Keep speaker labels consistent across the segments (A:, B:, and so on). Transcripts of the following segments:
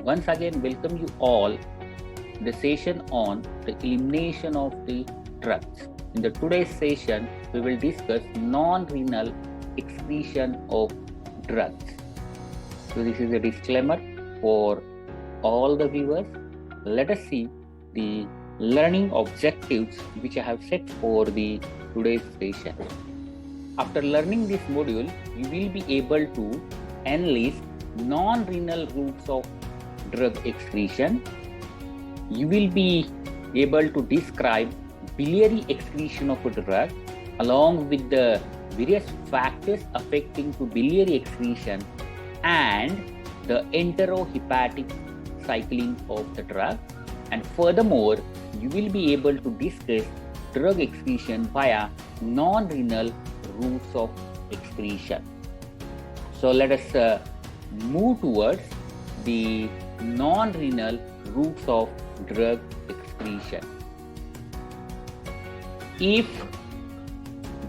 A: Once again, welcome you all the session on the elimination of the drugs. In the today's session, we will discuss non-renal excretion of drugs. So this is a disclaimer for all the viewers. Let us see the learning objectives which I have set for the today's session. After learning this module, you will be able to enlist non-renal routes of drug excretion. You will be able to describe biliary excretion of a drug along with the various factors affecting to biliary excretion and the enterohepatic cycling of the drug. And furthermore, you will be able to discuss drug excretion via non-renal routes of excretion. So let us move towards the non-renal routes of drug excretion. If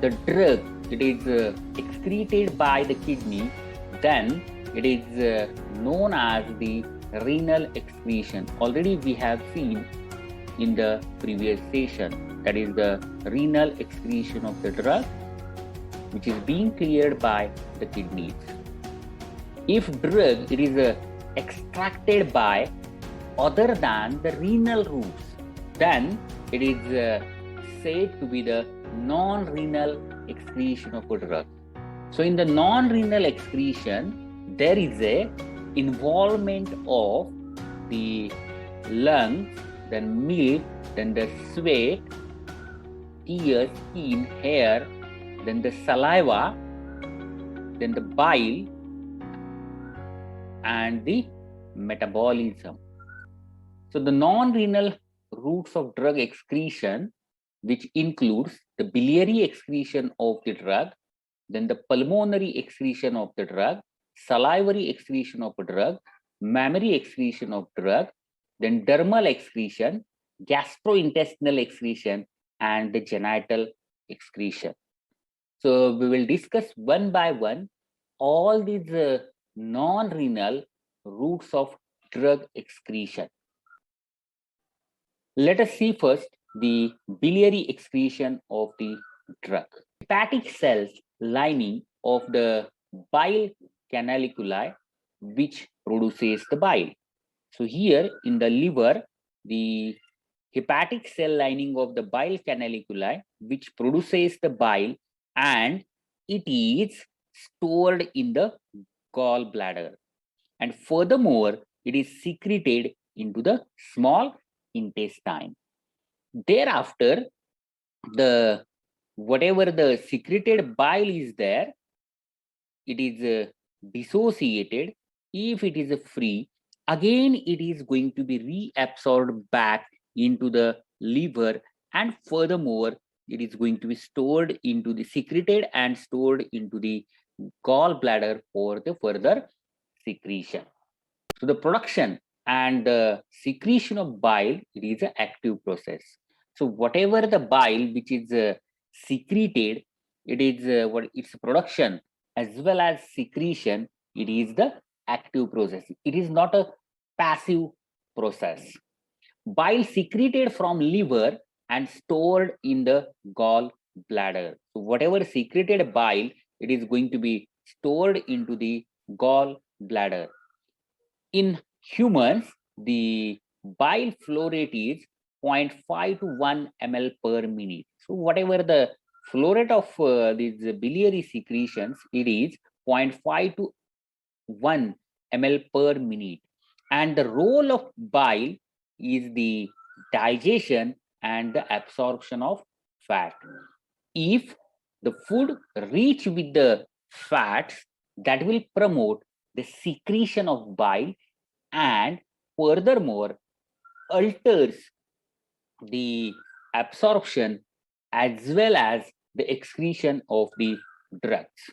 A: the drug is excreted by the kidney, then it is known as the renal excretion. Already we have seen in the previous session, that is the renal excretion of the drug which is being cleared by the kidneys. If drug it is extracted by other than the renal routes, then it is said to be the non-renal excretion of a drug. So in the non-renal excretion, there is a involvement of the lungs, then milk, then the sweat, tears, skin, hair, then the saliva, then the bile, and the metabolism. So the non-renal routes of drug excretion, which includes the biliary excretion of the drug, then the pulmonary excretion of the drug, salivary excretion of a drug, mammary excretion of drug, then dermal excretion, gastrointestinal excretion, and the genital excretion. So we will discuss one by one all these non-renal routes of drug excretion. Let us see first the biliary excretion of the drug. Hepatic cells lining of the bile canaliculi which produces the bile. So here in the liver, the hepatic cell lining of the bile canaliculi which produces the bile, and it is stored in the gallbladder, and furthermore it is secreted into the small intestine. Thereafter, the whatever the secreted bile is there, it is dissociated. If it is free, again it is going to be reabsorbed back into the liver, and furthermore it is going to be stored into the secreted and stored into the gallbladder for the further secretion. So the production and the secretion of bile, it is an active process. So whatever the bile which is secreted, it is what its production as well as secretion, it is the active process. It is not a passive process. Bile secreted from liver and stored in the gallbladder. So whatever secreted bile, it is going to be stored into the gallbladder. In humans, the bile flow rate is 0.5 to 1 ml per minute. So whatever the flow rate of these biliary secretions, it is 0.5 to 1 ml per minute. And the role of bile is the digestion and the absorption of fat. If the food rich with the fats, that will promote the secretion of bile and furthermore alters the absorption as well as the excretion of the drugs.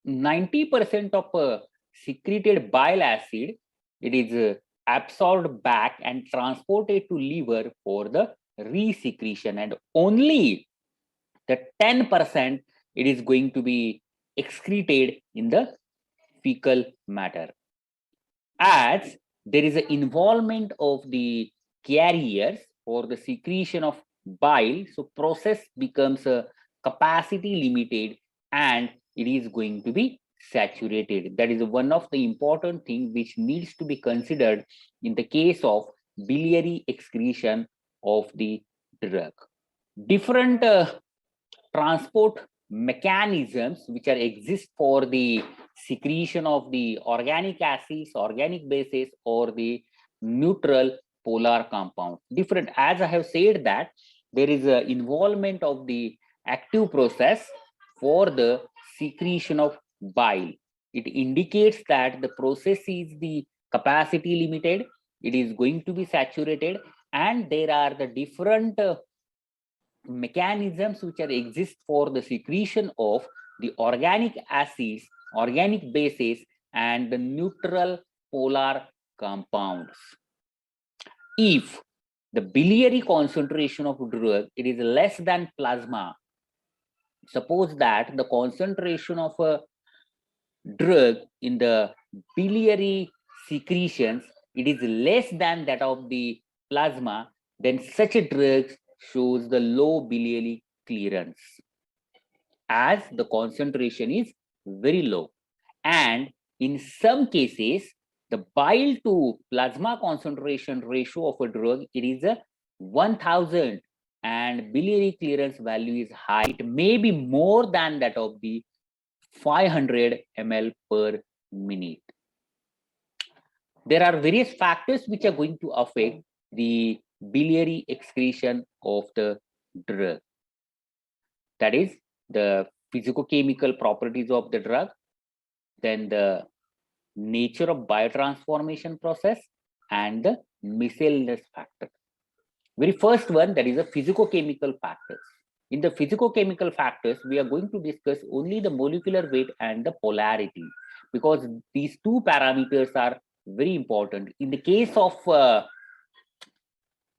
A: 90% of secreted bile acid, it is absorbed back and transported to liver for the resecretion, and only the 10% it is going to be excreted in the fecal matter. As there is an involvement of the carriers for the secretion of bile. So process becomes a capacity limited and it is going to be saturated. That is one of the important things which needs to be considered in the case of biliary excretion of the drug. Different transport mechanisms which are exist for the secretion of the organic acids, organic bases, or the neutral polar compound. Different, as I have said, that there is a involvement of the active process for the secretion of bile. It indicates that the process is the capacity limited, it is going to be saturated, and there are the different mechanisms which are exist for the secretion of the organic acids, organic bases, and the neutral polar compounds. If the biliary concentration of drug it is less than plasma, suppose that the concentration of a drug in the biliary secretions it is less than that of the plasma, then such a drug shows the low biliary clearance, as the concentration is very low. And in some cases, the bile to plasma concentration ratio of a drug it is a 1000 and biliary clearance value is high. It may be more than that of the 500 ml per minute. There are various factors which are going to affect the biliary excretion of the drug. That is the physicochemical properties of the drug, then the nature of biotransformation process, and the miscellaneous factors. Very first one, that is the physicochemical factors. In the physicochemical factors, we are going to discuss only the molecular weight and the polarity, because these two parameters are very important. In the case of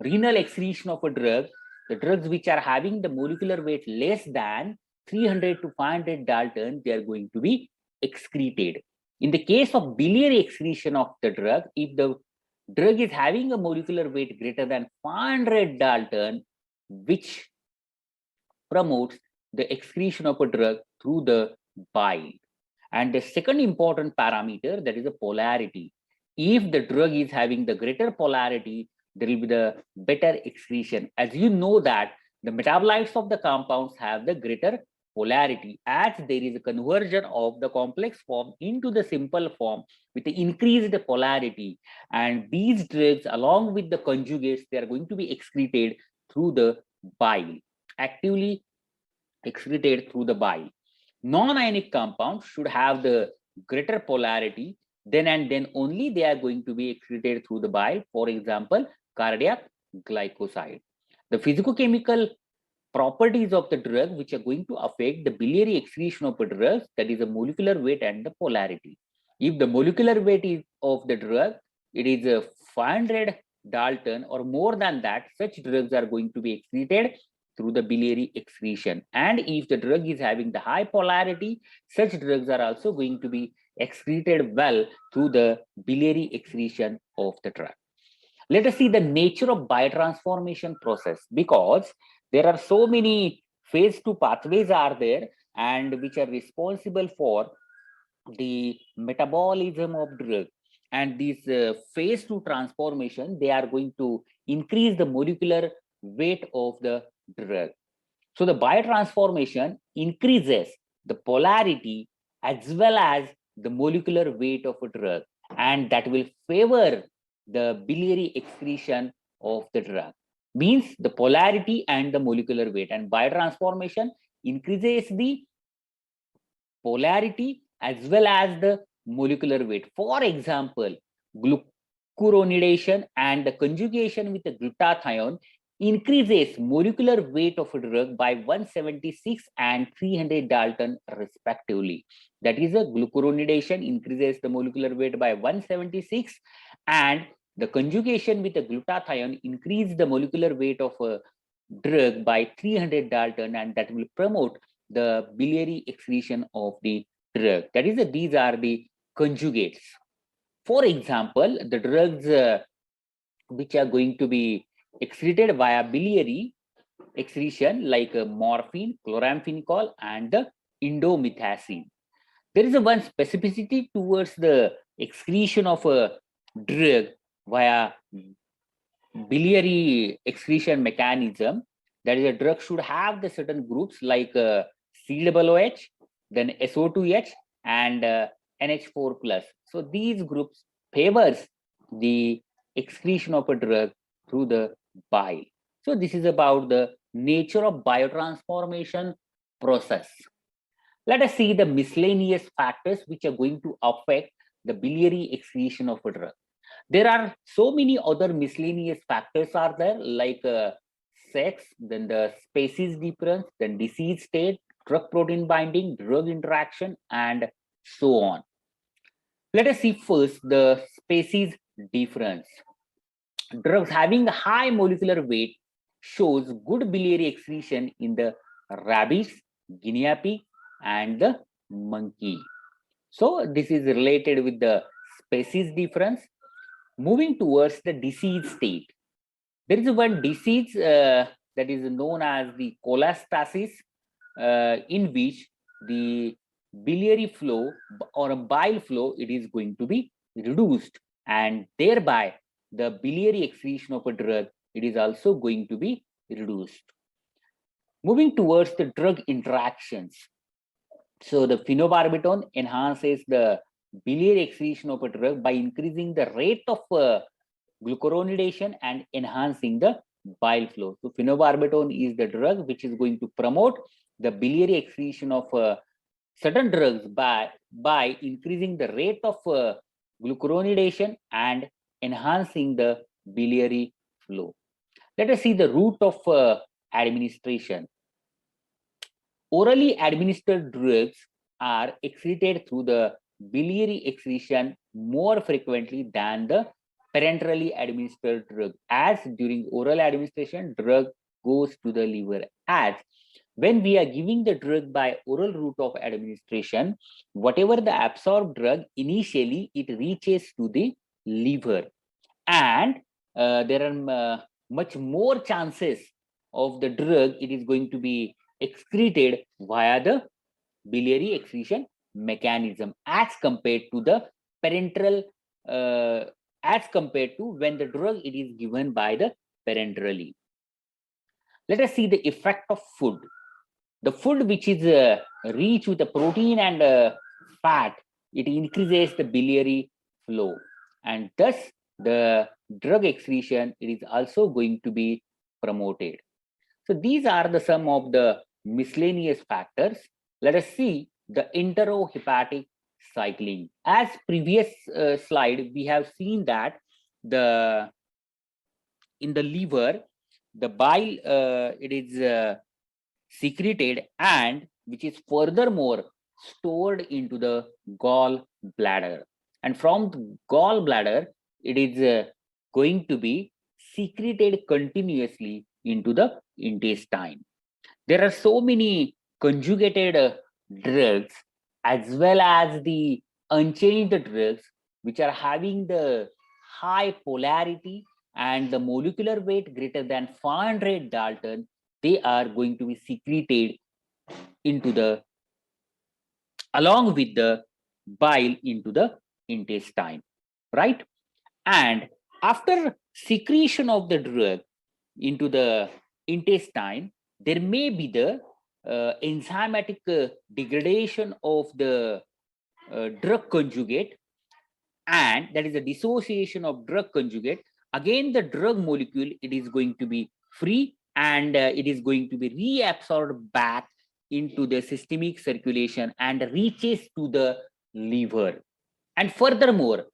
A: renal excretion of a drug, the drugs which are having the molecular weight less than 300 to 500 Dalton, they are going to be excreted. In the case of biliary excretion of the drug, if the drug is having a molecular weight greater than 500 Dalton, which promotes the excretion of a drug through the bile. And the second important parameter, that is the polarity. If the drug is having the greater polarity, there will be the better excretion. As you know that the metabolites of the compounds have the greater polarity, as there is a conversion of the complex form into the simple form with the increased polarity, and these drugs along with the conjugates, they are going to be excreted through the bile, actively excreted through the bile. Non-ionic compounds should have the greater polarity, then and then only they are going to be excreted through the bile. For example, cardiac glycoside. The physicochemical properties of the drug which are going to affect the biliary excretion of a drug, that is the molecular weight and the polarity. If the molecular weight is of the drug, it is a 500 Dalton or more than that, such drugs are going to be excreted through the biliary excretion. And if the drug is having the high polarity, such drugs are also going to be excreted well through the biliary excretion of the drug. Let us see the nature of biotransformation process, because there are so many phase 2 pathways are there and which are responsible for the metabolism of drug. And this phase 2 transformation, they are going to increase the molecular weight of the drug. So the biotransformation increases the polarity as well as the molecular weight of a drug, and that will favor the biliary excretion of the drug. Means the polarity and the molecular weight, and biotransformation increases the polarity as well as the molecular weight. For example, glucuronidation and the conjugation with the glutathione increases molecular weight of a drug by 176 and 300 Dalton respectively. That is, a glucuronidation increases the molecular weight by 176, and the conjugation with the glutathione increase the molecular weight of a drug by 300 Dalton, and that will promote the biliary excretion of the drug. That is, these are the conjugates. For example, the drugs which are going to be excreted via biliary excretion, like morphine, chloramphenicol, and the indomethacin. There is a one specificity towards the excretion of a drug via biliary excretion mechanism. That is, a drug should have the certain groups like COOH, then SO2H, and NH4 plus. So these groups favors the excretion of a drug through the bile. So this is about the nature of biotransformation process. Let us see the miscellaneous factors which are going to affect the biliary excretion of a drug. There are so many other miscellaneous factors are there, like sex, then the species difference, then disease state, drug protein binding, drug interaction, and so on. Let us see first the species difference. Drugs having high molecular weight shows good biliary excretion in the rabbits, guinea pig, and the monkey. So this is related with the species difference. Moving towards the disease state, there is one disease that is known as the cholestasis, in which the biliary flow or a bile flow, it is going to be reduced, and thereby the biliary excretion of a drug, it is also going to be reduced. Moving towards the drug interactions. So the phenobarbital enhances the biliary excretion of a drug by increasing the rate of glucuronidation and enhancing the bile flow. So phenobarbital is the drug which is going to promote the biliary excretion of certain drugs by increasing the rate of glucuronidation and enhancing the biliary flow. Let us see the route of administration. Orally administered drugs are excreted through the biliary excretion more frequently than the parenterally administered drug, as during oral administration, drug goes to the liver. As when we are giving the drug by oral route of administration, whatever the absorbed drug, initially it reaches to the liver, and there are much more chances of the drug it is going to be excreted via the biliary excretion mechanism as compared to the parenteral, as compared to when the drug it is given by the parenterally. Let us see the effect of food. The food which is rich with the protein and fat, it increases the biliary flow, and thus the drug excretion it is also going to be promoted. So these are the some of the miscellaneous factors. Let us see the enterohepatic cycling. As previous slide, we have seen that in the liver, the bile it is secreted, and which is furthermore stored into the gallbladder, and from the gallbladder it is going to be secreted continuously into the intestine. There are so many conjugated drugs as well as the unchanged drugs which are having the high polarity and the molecular weight greater than 500 Dalton. They are going to be secreted into the along with the bile into the intestine, right? And after secretion of the drug into the intestine, there may be the enzymatic degradation of the drug conjugate, and that is the dissociation of drug conjugate. Again, the drug molecule it is going to be free, and it is going to be reabsorbed back into the systemic circulation and reaches to the liver, and furthermore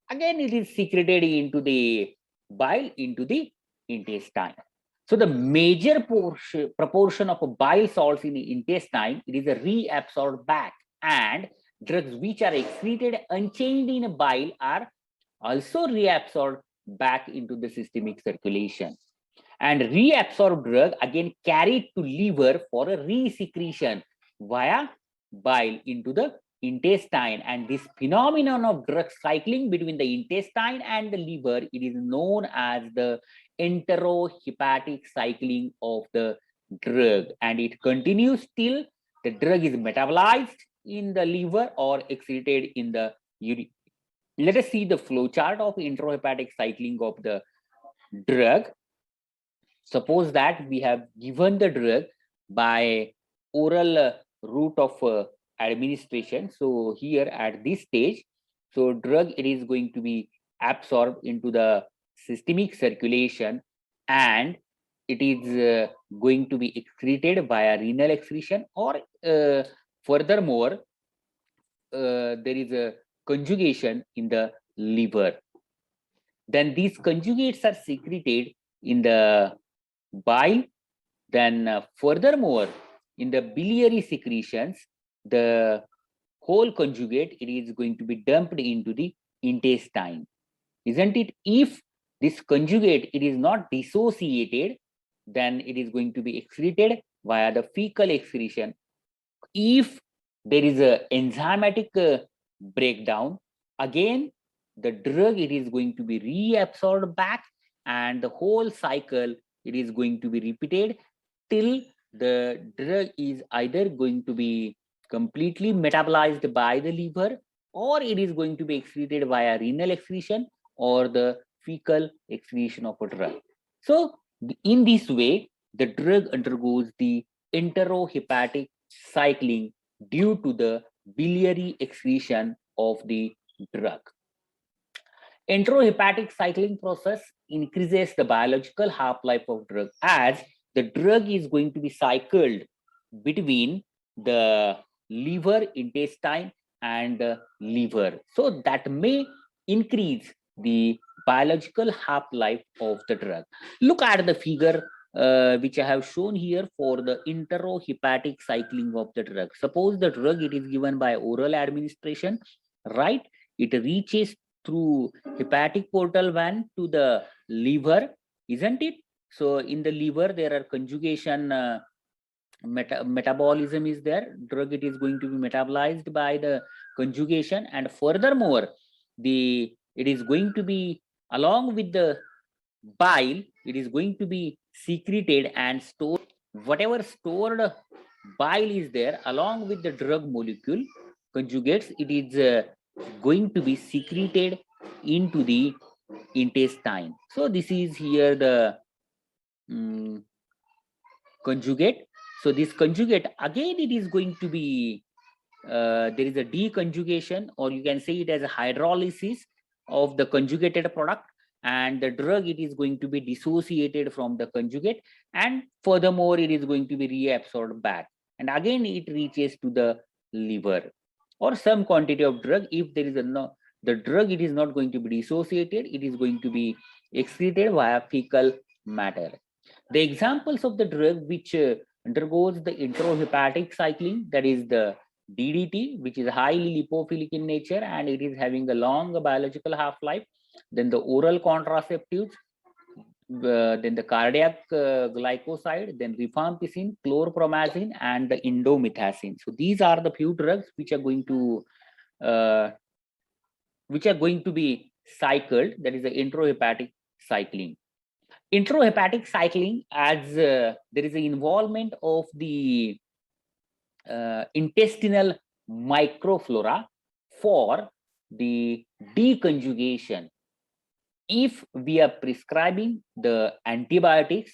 A: again it is secreted into the bile into the intestine. So the major proportion of bile salts in the intestine, it is a reabsorbed back, and drugs which are excreted unchanged in bile are also reabsorbed back into the systemic circulation, and reabsorbed drug again carried to liver for a resecretion via bile into the intestine, and this phenomenon of drug cycling between the intestine and the liver, it is known as the enterohepatic cycling of the drug, and it continues till the drug is metabolized in the liver or excreted in the urine. Let us see the flow chart of enterohepatic cycling of the drug. Suppose that we have given the drug by oral route of administration. So here at this stage, so drug, it is going to be absorbed into the systemic circulation, and it is going to be excreted via renal excretion, or furthermore there is a conjugation in the liver. Then these conjugates are secreted in the bile. Then furthermore, in the biliary secretions, the whole conjugate, it is going to be dumped into the intestine, isn't it? If this conjugate, it is not dissociated, then it is going to be excreted via the fecal excretion. If there is a enzymatic breakdown, again the drug, it is going to be reabsorbed back, and the whole cycle, it is going to be repeated till the drug is either going to be completely metabolized by the liver, or it is going to be excreted via renal excretion or the fecal excretion of a drug. So in this way, the drug undergoes the enterohepatic cycling due to the biliary excretion of the drug. Enterohepatic cycling process increases the biological half-life of drug, as the drug is going to be cycled between the liver, intestine, and the liver. So that may increase the biological half-life of the drug. Look at the figure which I have shown here for the enterohepatic cycling of the drug. Suppose the drug, it is given by oral administration, right? It reaches through hepatic portal vein to the liver, isn't it? So in the liver, there are conjugation metabolism is there. Drug, it is going to be metabolized by the conjugation, and furthermore, it is going to be along with the bile, it is going to be secreted and stored. Whatever stored bile is there, along with the drug molecule conjugates, it is going to be secreted into the intestine. So this is here the conjugate. So this conjugate, again, it is going to be there is a deconjugation, or you can say it as a hydrolysis of the conjugated product, and the drug, it is going to be dissociated from the conjugate, and furthermore it is going to be reabsorbed back, and again it reaches to the liver or some quantity of drug. If there is the drug, it is not going to be dissociated, it is going to be excreted via fecal matter. The examples of the drug which undergoes the enterohepatic cycling, that is the DDT, which is highly lipophilic in nature and it is having a long biological half-life. Then the oral contraceptives, then the cardiac glycoside, then rifampicin, chlorpromazine, and the indomethacin. So these are the few drugs which are going to be cycled. That is the enterohepatic cycling. Enterohepatic cycling, as there is an involvement of the intestinal microflora for the deconjugation. If we are prescribing the antibiotics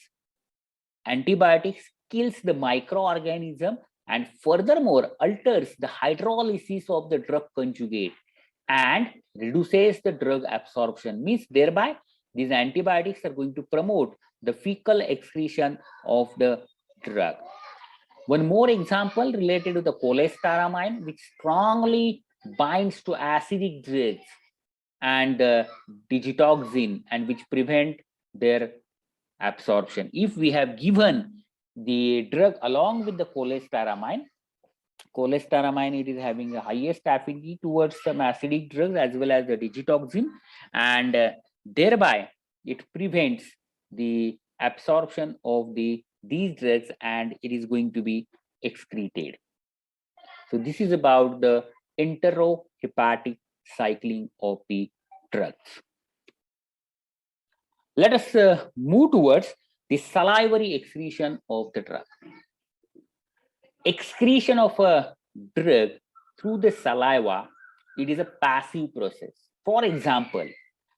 A: kills the microorganism and furthermore alters the hydrolysis of the drug conjugate and reduces the drug absorption. Means thereby these antibiotics are going to promote the fecal excretion of the drug. One more example related to the cholestyramine, which strongly binds to acidic drugs, and digitoxin, and which prevent their absorption. If we have given the drug along with the cholestyramine, it is having the highest affinity towards some acidic drugs as well as the digitoxin, and thereby it prevents the absorption of these drugs and it is going to be excreted. So this is about the enterohepatic cycling of the drugs. Let us move towards the salivary excretion of the drug. Excretion of a drug through the saliva, it is a passive process. For example,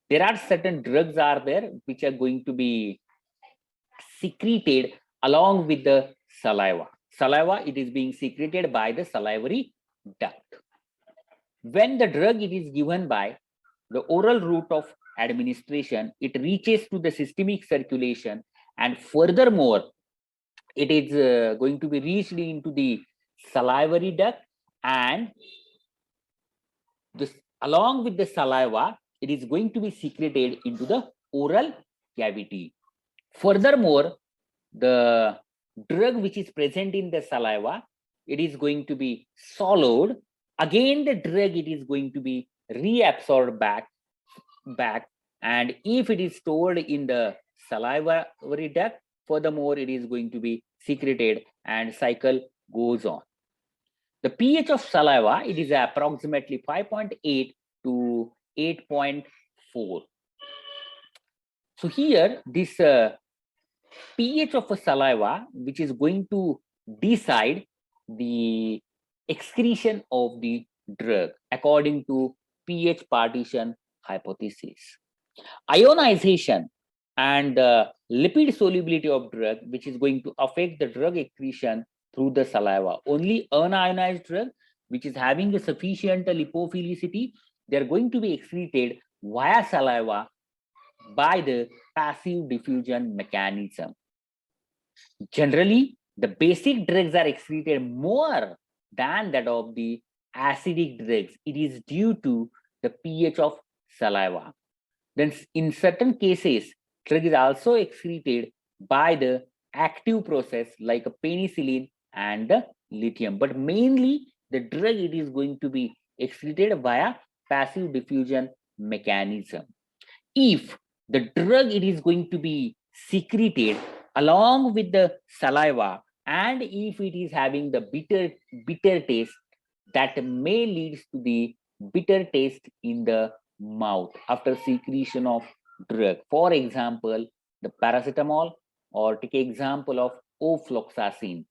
A: there are certain drugs are there which are going to be secreted along with the saliva. Saliva, it is being secreted by the salivary duct. When the drug it is given by the oral route of administration, it reaches to the systemic circulation, and furthermore, it is going to be reached into the salivary duct, and this, along with the saliva, it is going to be secreted into the oral cavity. Furthermore, the drug which is present in the saliva, it is going to be swallowed. Again, the drug it is going to be reabsorbed back, and if it is stored in the salivary duct, furthermore, it is going to be secreted and cycle goes on. The pH of saliva, it is approximately 5.8 to 8.4. So here, this pH of a saliva, which is going to decide the excretion of the drug according to pH partition hypothesis. Ionization and lipid solubility of drug, which is going to affect the drug excretion through the saliva. Only unionized drug, which is having a sufficient lipophilicity, they are going to be excreted via saliva by the passive diffusion mechanism. Generally, the basic drugs are excreted more than that of the acidic drugs. It is due to the pH of saliva. Then in certain cases, drug is also excreted by the active process like a penicillin and the lithium. But mainly the drug it is going to be excreted via passive diffusion mechanism. If the drug it is going to be secreted along with the saliva, and if it is having the bitter taste, that may lead to the bitter taste in the mouth after secretion of drug. For example, the paracetamol, or take example of ofloxacin.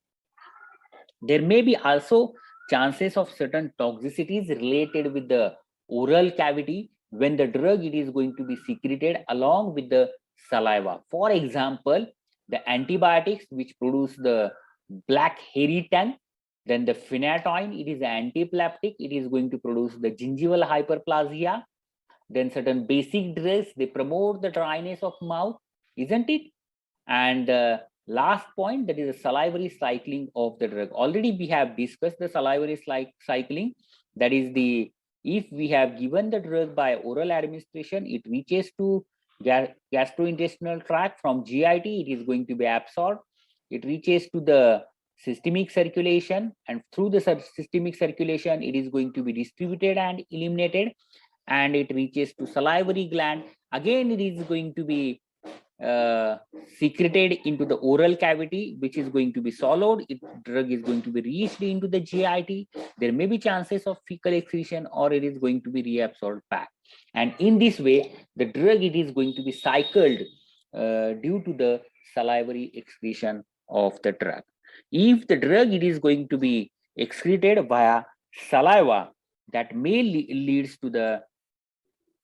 A: There may be also chances of certain toxicities related with the oral cavity when the drug it is going to be secreted along with the saliva. For example, the antibiotics which produce the black hairy tongue, then the phenytoin, it is antiepileptic, it is going to produce the gingival hyperplasia. Then certain basic drugs, they promote the dryness of mouth, isn't it? And last point, that is the salivary cycling of the drug. Already we have discussed the salivary cycling. That is the, if we have given the drug by oral administration, it reaches to gastrointestinal tract. From GIT, it is going to be absorbed. It reaches to the systemic circulation, and through the systemic circulation, it is going to be distributed and eliminated, and it reaches to salivary gland. Again, it is going to be secreted into the oral cavity, which is going to be swallowed. Drug is going to be reached into the GIT. There may be chances of fecal excretion, or it is going to be reabsorbed back. And in this way, the drug it is going to be cycled due to the salivary excretion of the drug. If the drug it is going to be excreted via saliva, that may leads to the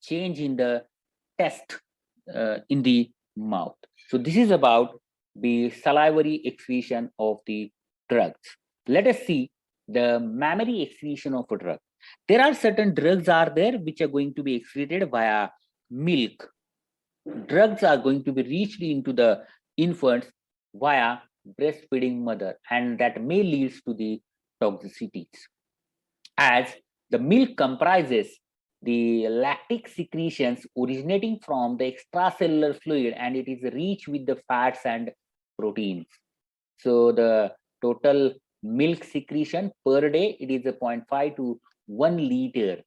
A: change in the taste in the mouth. So this is about the salivary excretion of the drugs. Let us see the mammary excretion of a drug. There are certain drugs are there which are going to be excreted via milk. Drugs are going to be reached into the infants via breastfeeding mother, and that may lead to the toxicities, as the milk comprises the lactic secretions originating from the extracellular fluid, and it is rich with the fats and proteins. So the total milk secretion per day, it is a 0.5 to 1 liter.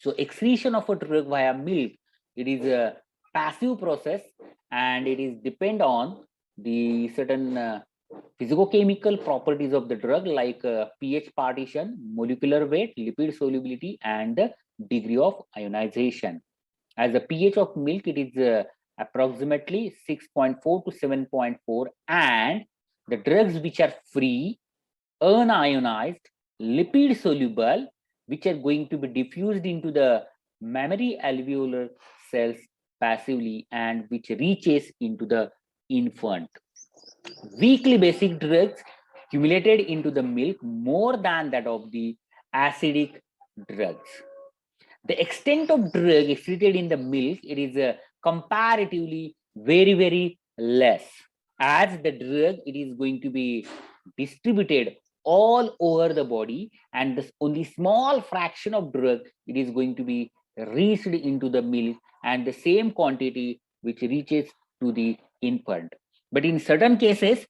A: So excretion of a drug via milk, it is a passive process, and it is depend on the certain Physicochemical properties of the drug like pH partition, molecular weight, lipid solubility, and the degree of ionization. As the pH of milk, it is approximately 6.4 to 7.4, and the drugs which are free, unionized, lipid soluble, which are going to be diffused into the mammary alveolar cells passively and which reaches into the infant. Weakly basic drugs accumulated into the milk more than that of the acidic drugs. The extent of drug excreted in the milk, it is comparatively very less, as the drug it is going to be distributed all over the body, and this only small fraction of drug it is going to be reached into the milk, and the same quantity which reaches to the infant. But in certain cases,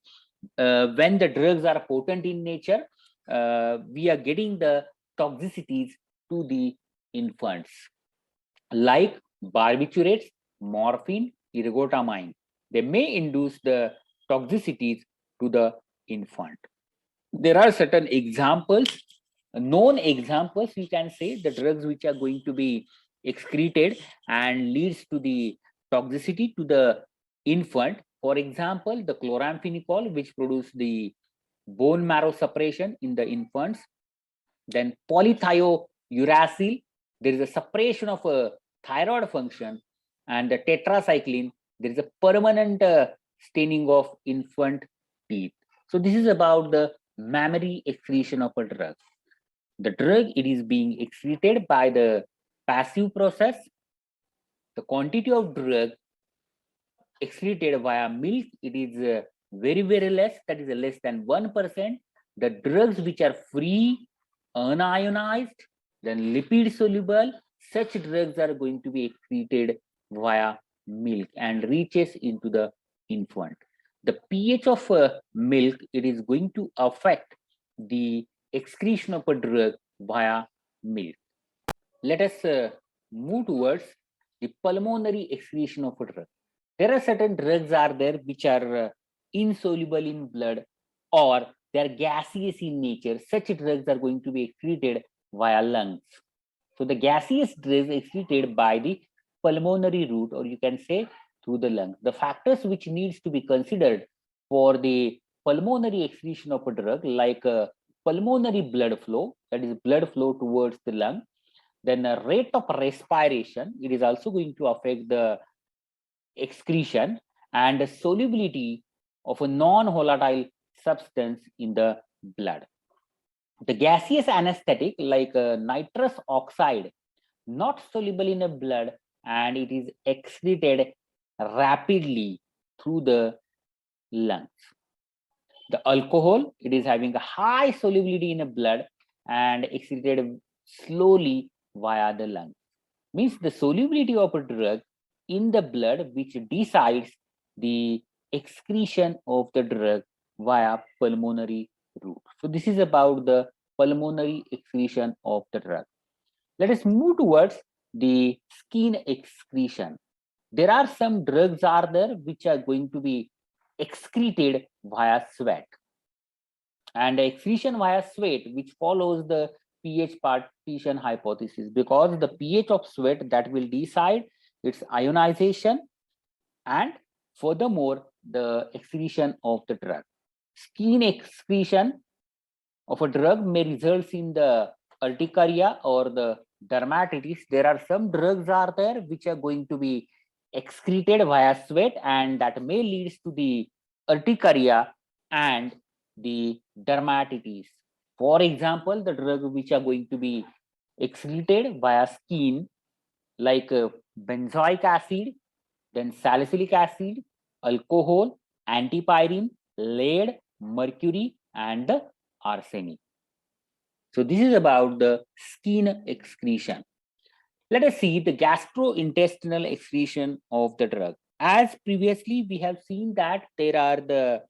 A: when the drugs are potent in nature, we are getting the toxicities to the infants, like barbiturates, morphine, ergotamine. They may induce the toxicities to the infant. There are certain examples, known examples, you can say, the drugs which are going to be excreted and leads to the toxicity to the infant. For example, the chloramphenicol, which produce the bone marrow suppression in the infants. Then polythiouracil, there is a suppression of a thyroid function, and the tetracycline, there is a permanent staining of infant teeth. So this is about the mammary excretion of a drug. The drug, it is being excreted by the passive process. The quantity of drug excreted via milk, it is very less, that is less than 1%. The drugs which are free, unionized, then lipid soluble, such drugs are going to be excreted via milk and reaches into the infant. The pH of milk, it is going to affect the excretion of a drug via milk. Let us move towards the pulmonary excretion of a drug. There are certain drugs are there which are insoluble in blood, or they are gaseous in nature. Such drugs are going to be excreted via lungs. So the gaseous drugs excreted by the pulmonary route, or you can say through the lungs. The factors which needs to be considered for the pulmonary excretion of a drug, like pulmonary blood flow, that is blood flow towards the lung. Then the rate of respiration, it is also going to affect the excretion, and the solubility of a non-volatile substance in the blood. The gaseous anesthetic like nitrous oxide, not soluble in the blood, and it is excreted rapidly through the lungs. The alcohol, it is having a high solubility in the blood and excreted slowly via the lungs. Means the solubility of a drug in the blood which decides the excretion of the drug via pulmonary route. So this is about the pulmonary excretion of the drug. Let us move towards the skin excretion. There are some drugs are there which are going to be excreted via sweat, and excretion via sweat which follows the pH partition hypothesis, because the pH of sweat that will decide its ionization and furthermore the excretion of the drug. Skin excretion of a drug may result in the urticaria or the dermatitis. There are some drugs are there which are going to be excreted via sweat, and that may lead to the urticaria and the dermatitis. For example, the drug which are going to be excreted via skin, like benzoic acid, then salicylic acid, alcohol, antipyrine, lead, mercury, and the arsenic. So this is about the skin excretion. Let us see the gastrointestinal excretion of the drug. As previously we have seen that there are the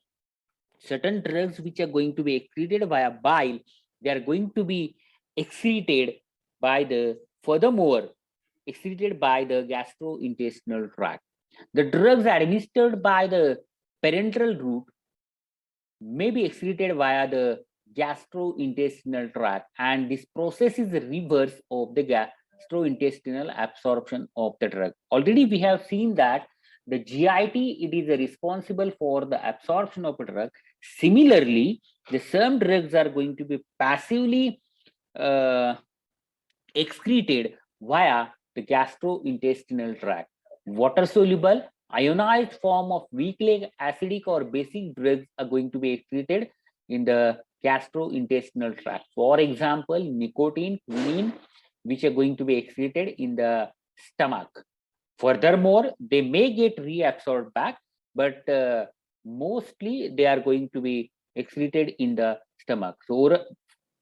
A: certain drugs which are going to be excreted via bile. They are going to be excreted by the, furthermore, excreted by the gastrointestinal tract. The drugs administered by the parenteral route, may be excreted via the gastrointestinal tract, and this process is the reverse of the gastrointestinal absorption of the drug. Already we have seen that the GIT, it is responsible for the absorption of a drug. Similarly, the some drugs are going to be passively excreted via the gastrointestinal tract. Water soluble ionized form of weakly acidic or basic drugs are going to be excreted in the gastrointestinal tract. For example, nicotine, quinine, which are going to be excreted in the stomach. Furthermore, they may get reabsorbed back, but mostly they are going to be excreted in the stomach. So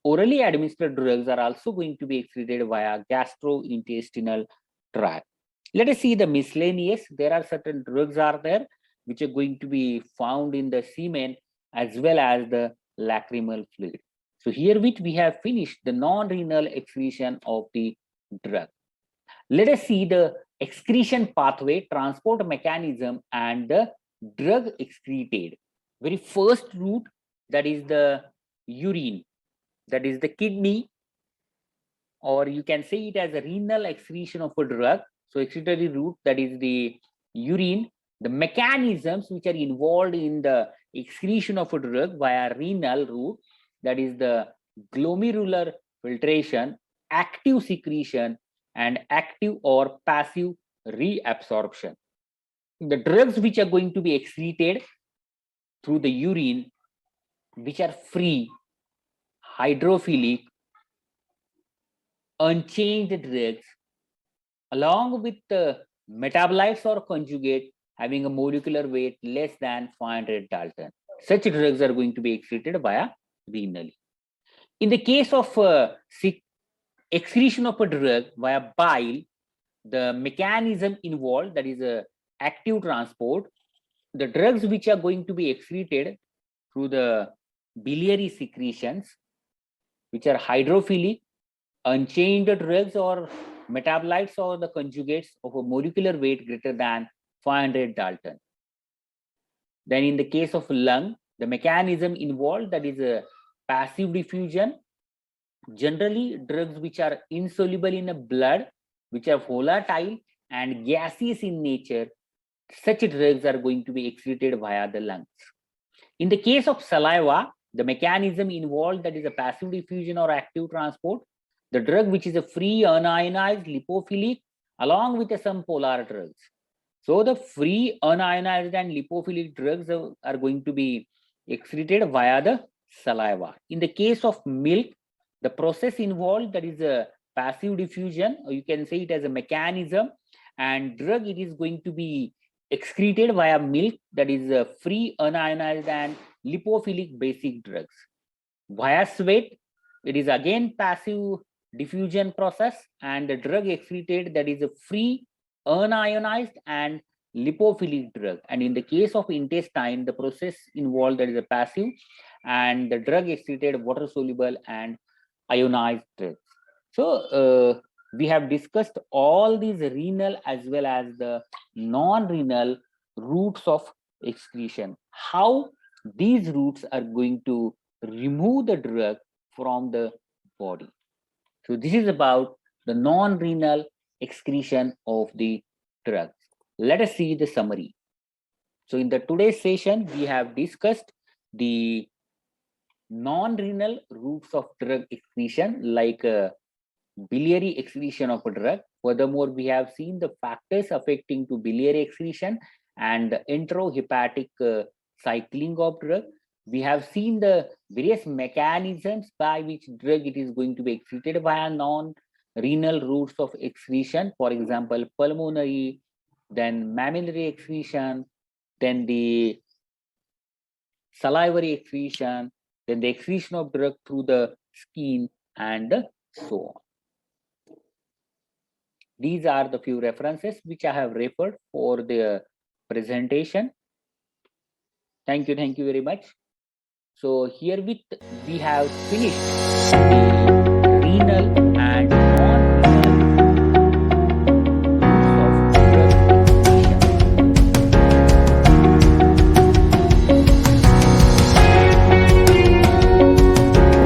A: orally administered drugs are also going to be excreted via gastrointestinal tract. Let us see the miscellaneous. There are certain drugs are there which are going to be found in the semen as well as the lacrimal fluid. So herewith we have finished the non-renal excretion of the drug. Let us see the excretion pathway, transport mechanism, and the drug excreted. Very first route, that is the urine, that is the kidney, or you can say it as a renal excretion of a drug. So excretory route, that is the urine. The mechanisms which are involved in the excretion of a drug via renal route, that is the glomerular filtration, active secretion, and active or passive reabsorption. The drugs which are going to be excreted through the urine, which are free, hydrophilic, unchanged drugs, along with the metabolites or conjugate having a molecular weight less than 500 Dalton. Such drugs are going to be excreted via renally. In the case of excretion of a drug via bile, the mechanism involved, that is a active transport, the drugs which are going to be excreted through the biliary secretions, which are hydrophilic, unchained drugs or metabolites or the conjugates of a molecular weight greater than 500 Dalton. Then in the case of lung, the mechanism involved, that is a passive diffusion. Generally, drugs which are insoluble in the blood, which are volatile and gaseous in nature, such drugs are going to be excreted via the lungs. In the case of saliva, the mechanism involved, that is a passive diffusion or active transport. The drug which is a free unionized lipophilic along with some polar drugs. So the free unionized and lipophilic drugs are going to be excreted via the saliva. In the case of milk, the process involved, that is a passive diffusion, or you can say it as a mechanism, and drug it is going to be excreted via milk, that is a free unionized and lipophilic basic drugs. Via sweat, it is again passive diffusion process, and the drug excreted, that is a free unionized and lipophilic drug. And in the case of intestine, the process involved, that is a passive, and the drug excreted water soluble and ionized drugs. So we have discussed all these renal as well as the non-renal routes of excretion, how these routes are going to remove the drug from the body. So this is about the non-renal excretion of the drugs. Let us see the summary. So in the today's session, we have discussed the non-renal routes of drug excretion, like biliary excretion of a drug. Furthermore, we have seen the factors affecting to biliary excretion and enterohepatic cycling of drug. We have seen the various mechanisms by which drug it is going to be excreted via non-renal routes of excretion. For example, pulmonary, then mammillary excretion, then the salivary excretion, then the excretion of drug through the skin, and so on. These are the few references which I have referred for the presentation. Thank you very much. So herewith we have finished the renal